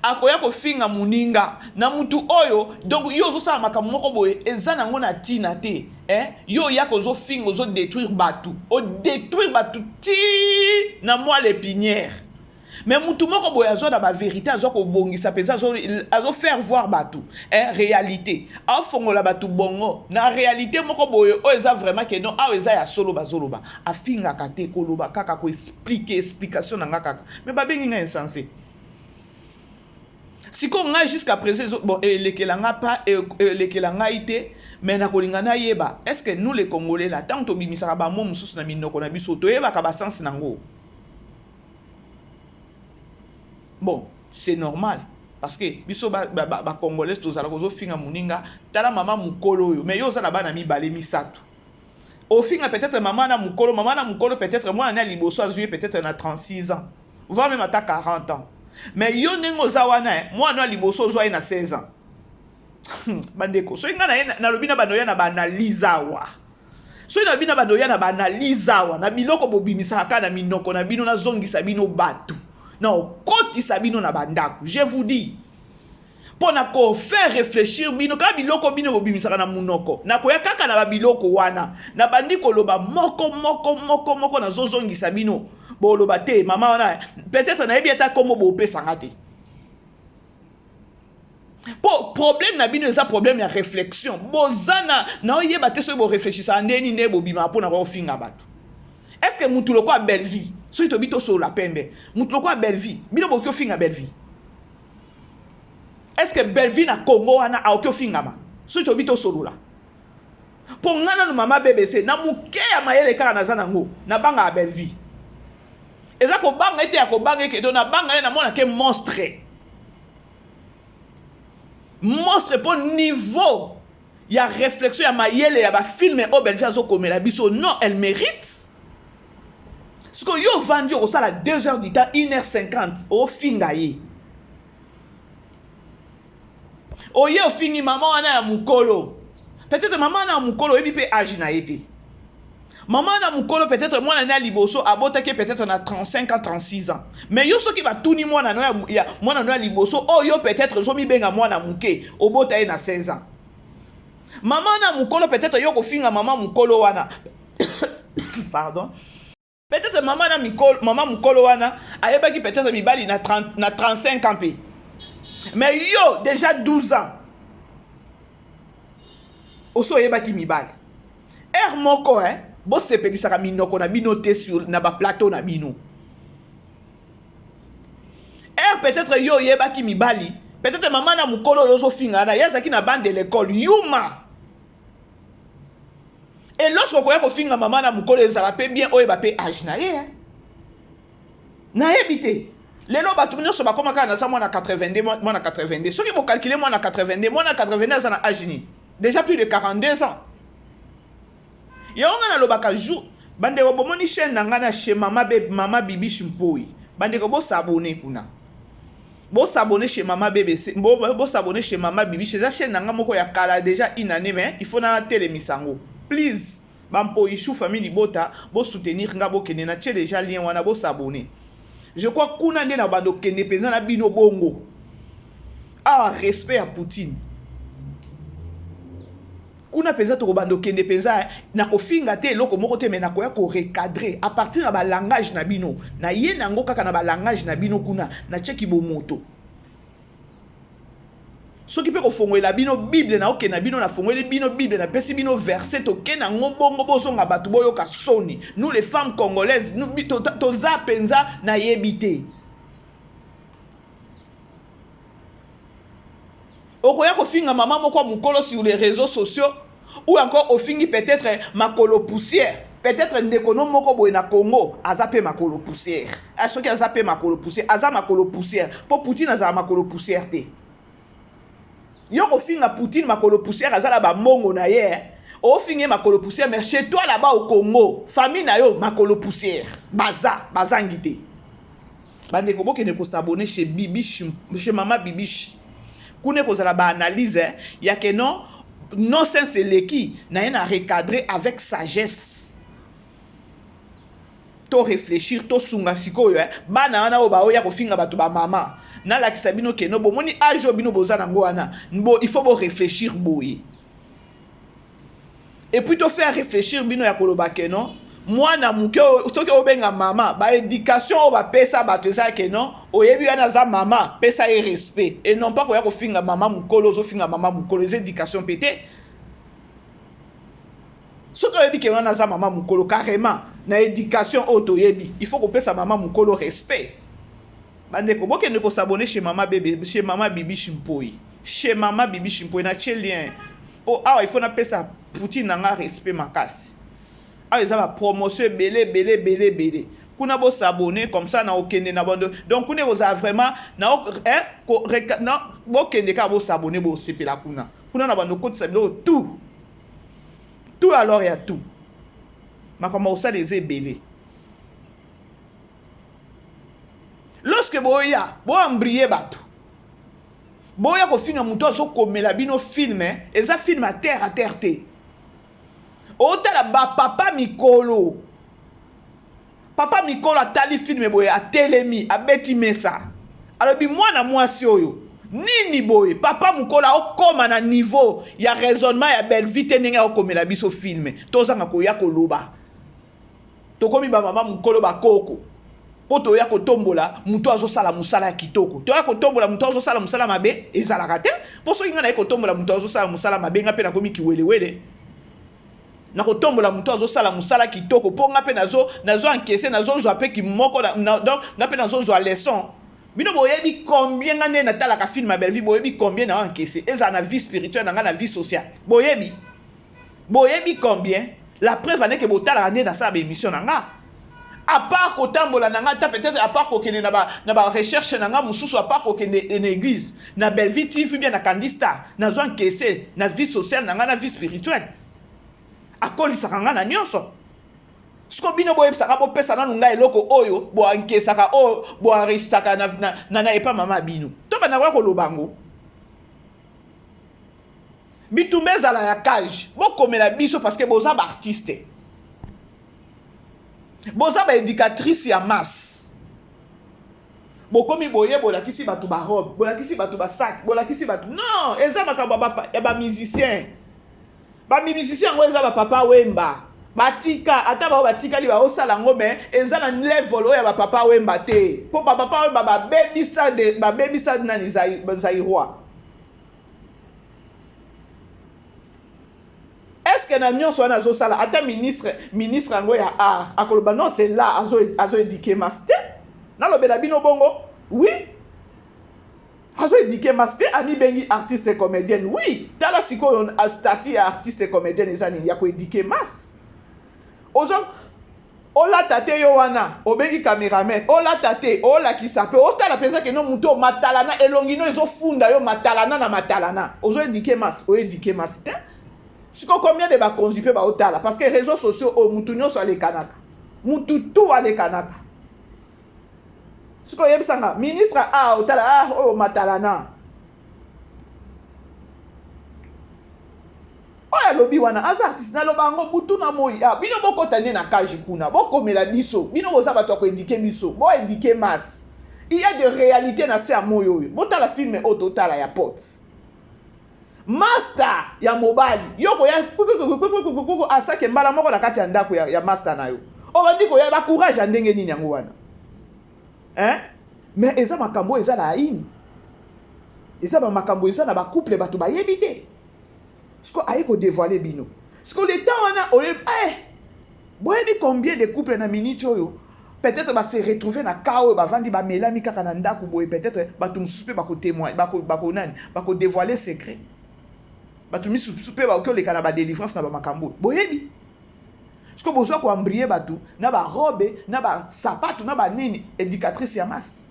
akoya ko finga muninga na mutu oyo donc yo zo sala makambo moko boye eza nango na tina te yo ya ko zo finga zo détruire batu ti na moi l'épinière mais mutu moko boye azo na ba vérité azo ko bongisa penza azo faire voir batu réalité a fongola batu bongo na réalité moko boye o eza vraiment que non a eza ya solo bazoloba a finga kate koloba kaka ko explication na ngaka mais ba bengi nga insensé. Si on a jusqu'à présent, bon, les Kelanga pas, les Kelanga été, mais na kolingana yeba. Est-ce que nous les Congolais là, tant que bimisara ba mom sous na minoko na biso to yeba ka ba sens nango. Bon, c'est normal parce que biso ba Congolais to zala kozo finga muninga, tala mama mukolo yo, mais yo zala ba na mi balé misato. Au finga peut-être maman na mukolo peut-être moi na liboso azuye peut-être na 36 ans, voire même à 40 ans. Mais yo nengo zawana moi na liboso zo na 16 ans. Bandeko so inga na lobina banoya na banalizawa. So ina bina banoya na banalizawa na biloko bobimisa ka na minoko na bino na zongisa bino batu. Na koti sabino na bandako. Je vous dis pour na ko faire réfléchir bino ka biloko bino bobimisa na munoko. Na ko ya kaka na biloko wana. Na bandiko loba moko na zozongisa bino. Boloba te mama wana peut-être na ebi eta komo bo pesa ngate. Po problème na bino eza problème ya réflexion. Bozana na oyeba te so bo réfléchissa ndeni ne bobima po na ko finga bato. Est-ce que mutu loko a belle vie? So to bito so la pembe. Mutu loko a belle vie. Bino bo kyo finga belle vie. Est-ce que belle vie na Congo ana a kyo finga ma? So to bito so la. Po ngana no mama BBC na muke ya mayele kaka na zanango na banga a belle vie. Eza ko banga ete ya ko banga ke do na banga na mona ke monstre. Monstre pour niveau. Il y a réflexion, il y a mayele, il y a film et oh ben faire comme la biso. Non, elle mérite. Ce que yo vendu au salle à 2h du temps, 1h50 au fingaye. Oh yo fini maman ana mukolo. Peut-être maman ana mukolo et puis agina été. Maman na mukolo peut-être moi na liboso abota ke peut-être na 35 ans 36 ans. Mais yo so ki ba tuni moi na ya moi na liboso oh yo peut-être so mi benga moi na muke obota e na 16 ans. Maman na mukolo peut-être yo ko finga maman mukolo wana. Pardon. Peut-être maman mukolo wana ayeba ki peut-être mi bali na 35 ans pe. Mais yo déjà 12 ans. Oso yeba ki mi bali. Moko hein. Bo se pedi saka minoko na bino te sur na ba plateau na bino. Peut-être yo yeba ki mibali, peut-être maman na mukolo yo so finga na yazaki na bande de l'école yuma. Et lorsque ko finga maman na mukolo ezala pe bien oyeba pe âge na ye. Na ebité. Lelo batu bino so ba koma kana sa moi na 82 moi na 82. Ceux qui vont calculer moi na 82, moi na 82 ça na âge ni. Déjà plus de 42 ans. Yonga na lobaka jou bande ko bomoni chaîne na ngana chez mama bibi chimpoi bande ko bo s'abonner kuna bo s'abonner chez mama BBC bo s'abonner chez mama bibi chez chaîne na ngana moko ya kala déjà une année mais il faut na telemisango please bampo ishu famille bota bo soutenir nga bo kene na tche déjà lien wana bo s'abonner je crois kuna nde na bando kene penza na bino bongo respect à Poutine. Kuna penza to bando kende penza na ko finga te loko moko te mena ko ya ko recadrer à partir na ba langage na bino na ye nango kaka na ba langage na bino kuna na cheki bo moto so ki pe ko fongoela bino bible na oke na bino na fongoela bino bible na pesi bino verset to ke na ngobongo bozonga batu boyo ka soni nous les femmes congolaises nous to za penza na yebite okoya ko finga maman moko mukolo sur les réseaux sociaux ou encore au fingi peut-être makolo poussière peut-être ndekono moko boye na Congo azape makolo poussière a soki azape makolo poussière aza makolo poussière po Poutine aza makolo poussière te yo ko finga Poutine makolo poussière azala ba mongo na ye o fingi makolo poussière mais chez toi là-bas au Congo famille na yo makolo poussière bazangite bande ko boke ne ko s'abonner chez Bibiche chez maman Bibiche kune kozala ba analyse ya que non sens leki na yena recadrer avec sagesse to réfléchir to sunga sikoyo bana wana oba oya ko finga batu ba mama na la kisabino ke no bomoni ajo bino bozana ngwana bo il faut bo réfléchir boye et puis to faire réfléchir bino ya koloba ke non moi na muke toke obenga mama ba éducation o ba pesa ba to ça ke non oyebi ana za mama pesa et respect et non pas ko ya ko finga mama mukolo zo finga mama mukolo les éducation pété ce que oyebi ke ana za mama mukolo carrément na éducation auto yebi il faut ko pesa mama mukolo respect bande ko boke ne ko s'abonner chez mama bébé chez mama bibi chimpoi chez mama bibi chimpoi na lien oh il faut na pesa Poutine na respect makasi. Ils ont promotion belé. Kuna bo s'abonner comme ça na okende na bando. Donc kuna vous a vraiment na bo kende ka bo s'abonner bo sepela kuna. Kuna na bando côté sabilo tout. Tout alors il y a tout. Ma comment ça les belé. Lorsque boya, bo embrier batu. Boya ko finga muto so komela bino film eza film à terre te. Otala ba papa mikolo atali film boye a telemi a beti mesa alors bi mwana mwasi oyo nini boye papa mukola okoma na niveau ya raisonnement ya belle vite ndenge okomela biso film tozanga ko ya koloba tokomi ba mama mukolo ba koko po toya kotombola mutu azosala musala ya kitoko toya kotombola mutu azosala musala mabe ezalaka te po soki nga na ye kotombola mutu azosala musala mabe nga mpe nakomi kiwelewele na kotombola mutu azosala musala kitoko po nga mpe nazo ankese nazozwa mpe kimoko donc nga mpe nazozwa leçon bino boyebi combien nga nde natalaka film ya belle vie boyebi combien na ankese ezala na vie spirituelle na nga na vie sociale boyebi combien la preuve ane ke botalaka nde nasala baémission na nga à part kotambola na nga ta peut-être à part kokende na ba recherche na nga mususu à part kokende en église na belle vie TV bien na Candista nazo ankese na vie sociale na nga na vie spirituelle akolisaka nga na nyonso siko bino boyebisaka bopesa nanu ngai eloko oyo boankesaka oyo boenrichisaka na epa mama bino to banaka koloba ngo bitumba ezala ya cage bokomela biso parce que boza baartiste boza baéducatrice ya masse bokomi boye bolakisi bato barobe bolakisi bato basak bolakisi bato non eza makambo ya bamusicien yango eza bapapa wemba batika ata bao batikali baosala yango me eza na level oyo ya bapapa wemba te mpo bapapa wemba babebisa nani zairoi est-ce que na nyonso wana azosala ata ministre yango ya art akoloba non c'est là azoédike mas te nalobela bino bongo oui azoédike mas te amibengi artiste et comédienne oui tala sikoyo stati ya artiste et comédienne eza nini ya koédike mas olata te yo wana obengi cameraman olata te olakisa mpe otala mpenza ke no mutu matalana elongi no ezofunda yo matalana na matalana ozoédike mas oédike mas te siko combien de bakonzi mpe baotala parce que réseaux sociaux o mutu nyonso alekanaka mutu tu alekanaka siko oyebisanga ministre otala oyo matalana oyo alobi wana aza artiste naloba yango butu na moi bino bokota nde na cage kuna bokomela biso bino boza bato ya koédike biso boédike masse il y a de réalité na se ya moi oyo botala filme oyo totala ya pote master ya mobali yoko ya asake mbala moko na kati ya ndako ya master na yo obandi koya ba courage ya ndenge nini yango wana mais eza makambo eza la haine eza ba makambo eza na ba couple bato bayebi te siko aye ko dévoiler bino siko le temps wana boyebi combien de couples na minute oyo peut-être ba se retrouver na kao bavandi bamelami kaka na ndako boye peut-être bato mosusu mpe bakotémoin bako dévoiler secret bato misusu mpe bakoleka na badélivrance na bamakambo boyebi siko bozwa koambrie bato na barobe na basapato na banini éducatrice ya masse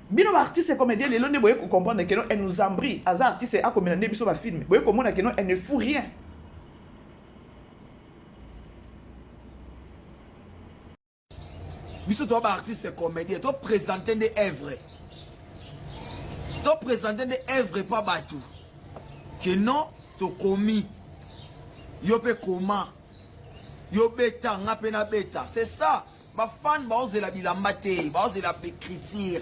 bino baartiste et comédien lelo nde boye comprendre que non elle nous embrie aza artiste akomela nde biso bafilme boye komona que non elle ne fout rien biso to baartiste et comédien to présenter des œuvres to présenter des œuvres pa bato que non to komi yo pe koma yo beta nga pe na beta c'est ça ba fan ba ozela bilamba te ba ozela écriture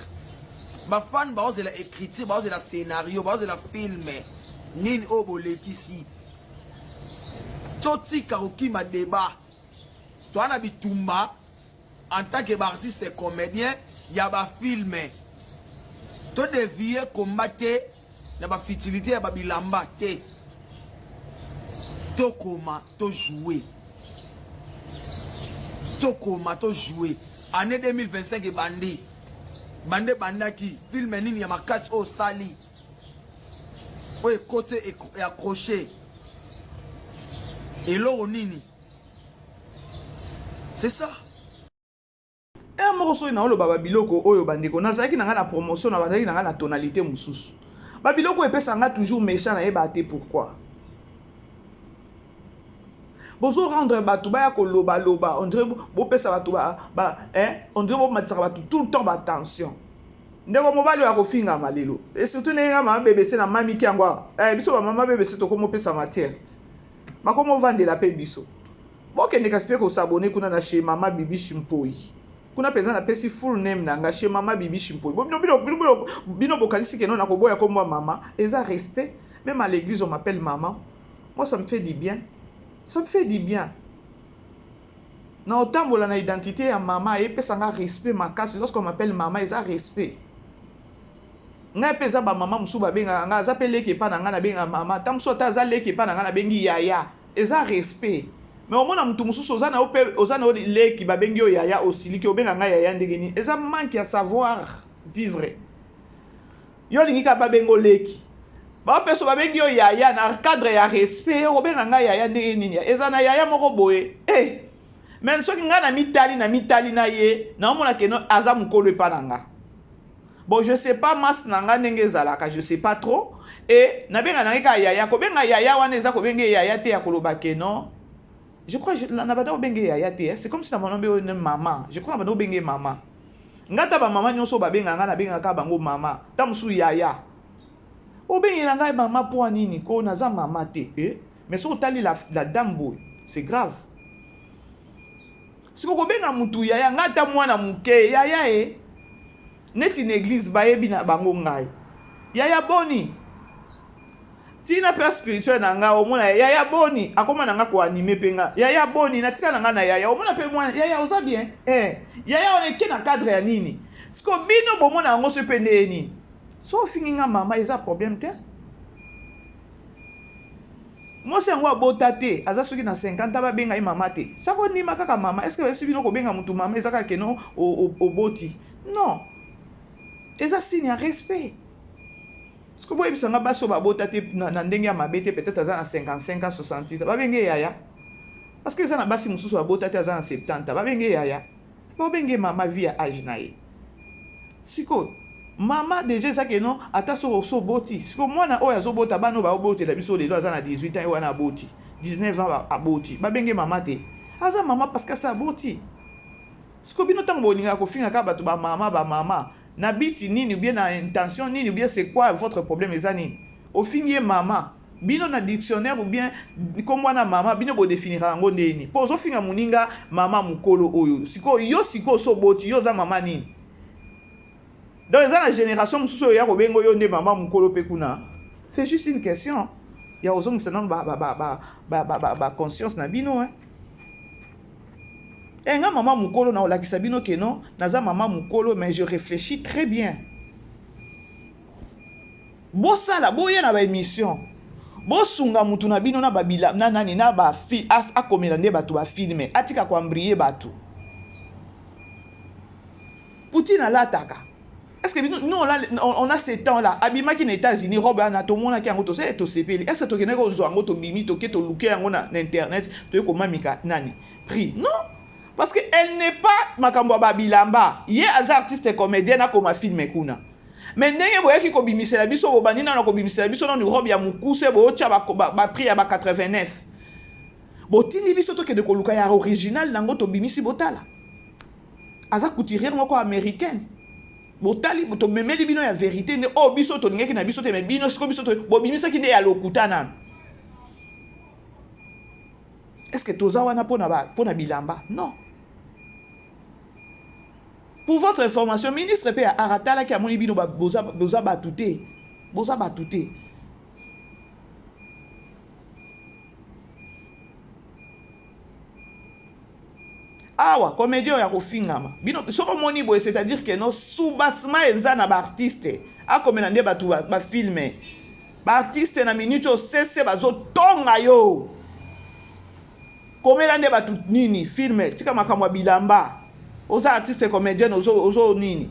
ba fan ba ozela écriture ba ozela scénario ba ozela film nini obolekisi to tika okima débat to ana bitumba en tant que artiste et comédien ya ba film to devie combattre na ba futilité ya ba bilamba te to koma to jouer année 2025 et bande bandaki film nini ya makasi o sali oye côté et accroché et l'eau nini c'est ça moko soki na oloba babiloko oyo bandeko nazalaki na nga na promotion na bazalaki na nga na tonalité mosusu babiloko epesanga toujours méchant na yeba te pourquoi bozo rendre bato baya koloba on dirait bopesa bato on dirait bomatisaka bato tout le temps batension ndeko mobali oyo akofingama lelo et surtout ndenge nga mama BBC na mamiki yango biso bamama BBC tokoma opesa matière bakoma ovandela mpe biso bokende kasi mpe kosabone kuna na chez mama Bibi Chimpoi kuna penza na pesi full name nanga chez mama Bibi Chimpoi bino bokanisi ke non nakoboya komwa mama eza respect même à l'église on m'appelle maman moi ça me fait du bien. Ça me fait du bien. na otambola na identité ya mama epesanga respect makasi. Lorsqu'on m'appelle mama eza respect. Ngai pe eza ba mama musu babenga nga aza pe leki pa na nga na benga mama ta musu ta aza leki pa na nga na bengi yaya eza respect. Mais au mona mutu mususu oza na ope oza na leki babengi yo yaya osiliki obenga nga yaya ndenge ni eza manque ya savoir vivre. Yo lingi ka babengo leki ba peso babengi yo yaya na cadre ya respect obenga nga yaya ndenge nini eza na yaya moko boye mais soki nga na mitali na ye na omona keno aza mukolo epa na nga. Bon, je sais pas mas nanga ndenge ezalaka, je sais pas trop. Et na benga na ka yaya ko benga yaya wana eza ko benga yaya te ya koloba keno. Je crois na bada benga yaya te, c'est comme si na monombe une maman. Je crois na bada benga maman. Ngata ba maman nyonso ba benga nga na benga ka bango mama. Ta musu yaya. O benga nga mama po nini ko naza mama te. Mais so tali la dame boy, c'est grave. Si ko benga mutu yaya ngata mwana muke yaya neti na église bayebi na bango ngai. Yaya boni. Tina père spirituel na nga omona yaya boni akoma na nga ko animer penga. Yaya boni na tika na nga na yaya omona pe mwana yaya oza bien. Yaya on est na cadre ya nini? Siko bino bomona ngo se pende nini? So finginga mama eza problème te. Moi c'est ngwa bota te aza soki na 50 ba benga i mama te. Sako nima kaka mama est-ce que bino ko benga mutu mama ezaka keno o boti? Non. Eza signe ya respect. Ce que vous voyez, c'est que baso babota te na ndenge ya mabete peut-être aza na 55 ans 60 ans. Ba benge yaya. Parce que eza na basi mususu babota te aza na 70 ans. Ba benge yaya. Ba benge mama vie ya âge na ye. Siko mama déjà eza que non ata so boti. Siko mwana oyo azobota bano ba oboti la biso lelo aza na 18 ans wana boti. 19 ans aboti. Ba benge mama te. Aza mama parce que ça boti. Siko bino tango bolinga ko finga ka bato ba mama. N'habite nini ou bien na intention nini ou bien c'est quoi votre problème les années au finier maman bino na dictionnaire ou bien comme wana mama bino bo définira ngo ndeni pozo finga muninga mama mukolo oyo siko yo siko so boti yo za mama nini dans la génération mususu ya ko bengo yo nde mama mukolo pe kuna c'est juste une question ya ozong sanan ba conscience na bino nga maman mukolo na olakisa bino ke non naza maman mukolo mais je réfléchis très bien. Bo sala boye na ba émission. Bo sunga mutu na bino na babila na nani na ba fi as akomela nde batu ba filmer atika ko ambrier batu. Poutine alataka. Est-ce que nous on a ces temps là abima ki na États-Unis robe na to mona ki yango to se to sepeli. Est-ce que to keneko zo yango to bimi to ke to luke yango na internet to ko mamika nani prix non. Parce qu'elle n'est pas makambo babilamba. Ye aza artiste comédienne akoma filme kuna. Mais ndenge boye ki ko bimisela biso bo banina na ko bimisela biso na robe ya mukuse bo tia ba prix ya ba 89. Bo tindi biso to ke de ko luka ya original nango to bimisi botala. Aza couturière moko américaine. Botali to memeli bino ya vérité ne o biso to ngeki na biso te me bino siko biso to bo bimisa ki nde ya lokutana. Est-ce que toza wana pona bilamba? Non. Pour votre information, ministre P. Aratala qui a moni bino boza batouté. Boza batouté. Awa, comédien ya kofingama. Bino soko moni boye c'est-à-dire que no soubasma eza na ba artiste. A komena nde batu ba filmer. Ba artiste na minute o cesse bazo tonga yo. Komela nde batu nini filme tika makamwa bilamba. Oza artiste comédien ozo nini.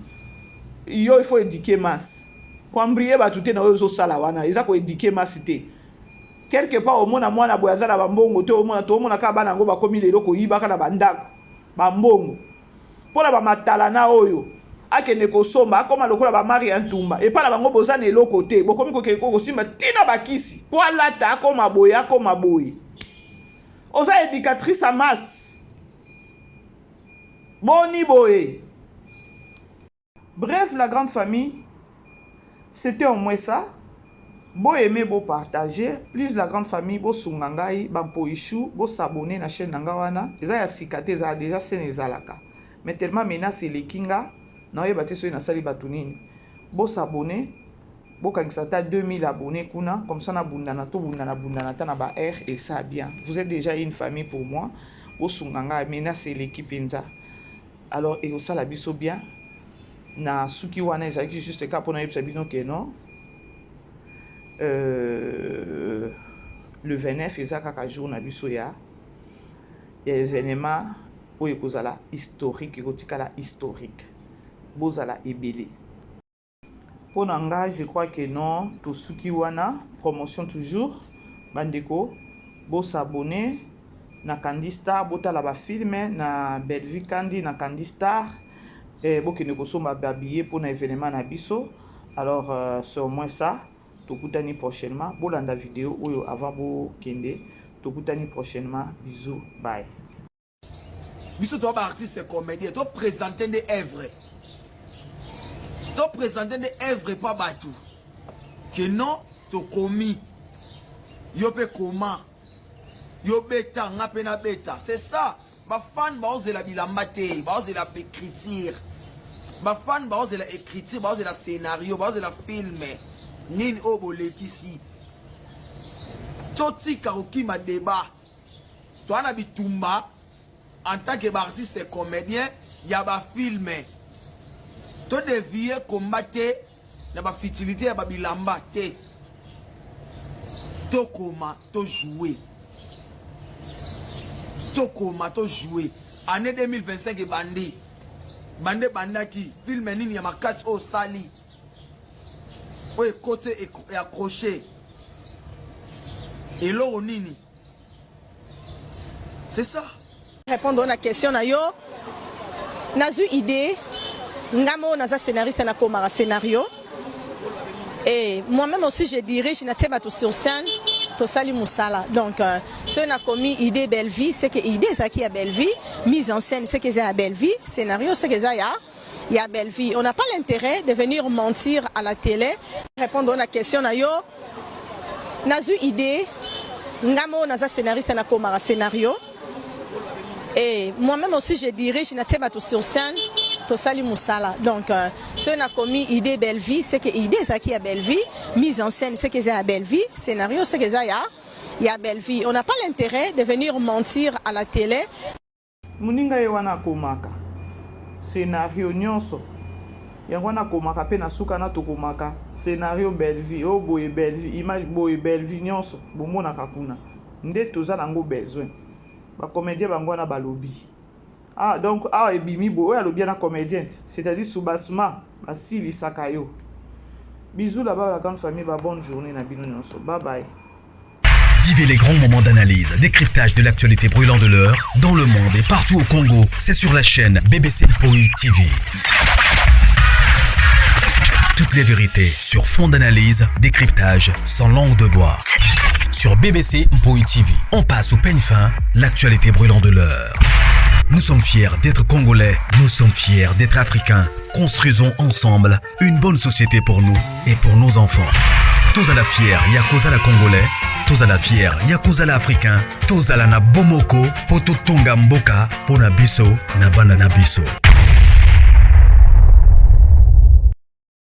Yo il faut éduquer masse. Ko ambrier batu te na ozo sala wana, eza ko éduquer masse te. Quelque part au mona mwana boyaza na bambongo te o mona ka bana ngo bakomi lelo ko yiba kana bandako. Bambongo. Pona ba matala na oyo. Akende ko somba akoma lokola ba mari antumba. Et pas na bango bozana eloko te. Bokomi ko simba tina bakisi. Po alata akoma boye. Oza éducatrice à masse. Boni boé. Bref, la grande famille, c'était au moins ça. Beau aimer, beau partager. Plus la grande famille, beau sungangai, bampo ishu, beau s'abonner na chaîne nangawana. Eza ya sikate, eza déjà c'est nezalaka. Mais tellement maintenant c'est les kinga. Na ye bate soy na sali batunini. Beau s'abonner. Beau kanisata 2000 abonnés kuna. Comme ça na bundana to bundana ta na ba R et ça bien. Vous êtes déjà une famille pour moi. osunganga mena c'est l'équipe enza. Alors et ça la biso bien na suki wana ezaki juste ka pona yebisa bino ke non. Le 29 ezaka ka jour na biso ya événement oyo kozala historique ekotikala historique bozala ebele pona nga je crois que non to suki wana promotion toujours bandeko bo s'abonner na Candy Star botala ba filme na Bellevue Candy na Candy Star et bokende kosomba ba billet pona événement na biso. Alors c'est au moins ça. Tokutani prochainement. Bolanda vidéo oyo avant bo kende. Tokutani prochainement. Bisous. Bye. Bisous toi artiste comédien. Toi présenter des œuvres. Toi présenter des œuvres pas batou. Que non to commis. Yo pe comment. Yo beta ngape na beta. C'est ça. Ma fan ba ose la bilamba te, ba ose la écriture. Ma fan ba ose la écriture, ba ose la scénario, ba ose la film. Nini obole kisi. Toti karoki ma débat. Toi na bitumba en tant que artiste et comédien, y a ba film. Toi devient combattre na ba futilité ya ba bilamba te. To koma to jouer. To koma to jouer. Année 2025 bandi. Bande bandaki film nini ya makasi o sali. Oui, côté et accroché. Et l'eau nini. C'est ça. Répondre à la question na yo. Nazu idée. Ngamo naza scénariste na koma scénario. Et moi-même aussi je dirige na teba sur scène to sali musala. Donc ce na commis idée Bellevue, c'est que idée ça qui a Bellevue, mise en scène c'est que ça a Bellevue, scénario c'est que ça y a Bellevue. On n'a pas l'intérêt de venir mentir à la télé. Répondre à la question na yo. Nazu idée. Ngamo naza scénariste na koma scénario. Et moi-même aussi je dirige na teba sur scène to sali musala. Donc ce na commis idée Bellevue, c'est que idée ça qui a Bellevue, mise en scène c'est que ça a Bellevue, scénario c'est que ça y a Bellevue. On n'a pas l'intérêt de venir mentir à la télé. Muninga yewana komaka. Scénario nyonso. Yangwana komaka pe na suka na to komaka. Scénario Bellevue, o boye Bellevue, image boye Bellevue nyonso. Bomona kakuna. Nde toza nango besoin. Ba comédien bangwana balobi. Ah donc ah ebimi bo ya lobi na comédienne, c'est-à-dire soubassement basili sakayo. Bisous là-bas la grande famille, ba bonne journée na bino nyonso. Bye bye. Vivez les grands moments d'analyse, décryptage de l'actualité brûlante de l'heure, dans le monde et partout au Congo. C'est sur la chaîne BBC Mpoi TV. Toutes les vérités sur fond d'analyse, décryptage sans langue de bois. Sur BBC Mpoi TV, on passe au peigne fin l'actualité brûlante de l'heure. Nous sommes fiers d'être Congolais, nous sommes fiers d'être Africains. Construisons ensemble une bonne société pour nous et pour nos enfants. Tous à la fière, Yakoza la Congolais. Tous à la fière, Yakoza la Africain. Tous à la na Bomoko, Poto Tonga Mboka, Pona Biso, na Banda na Biso.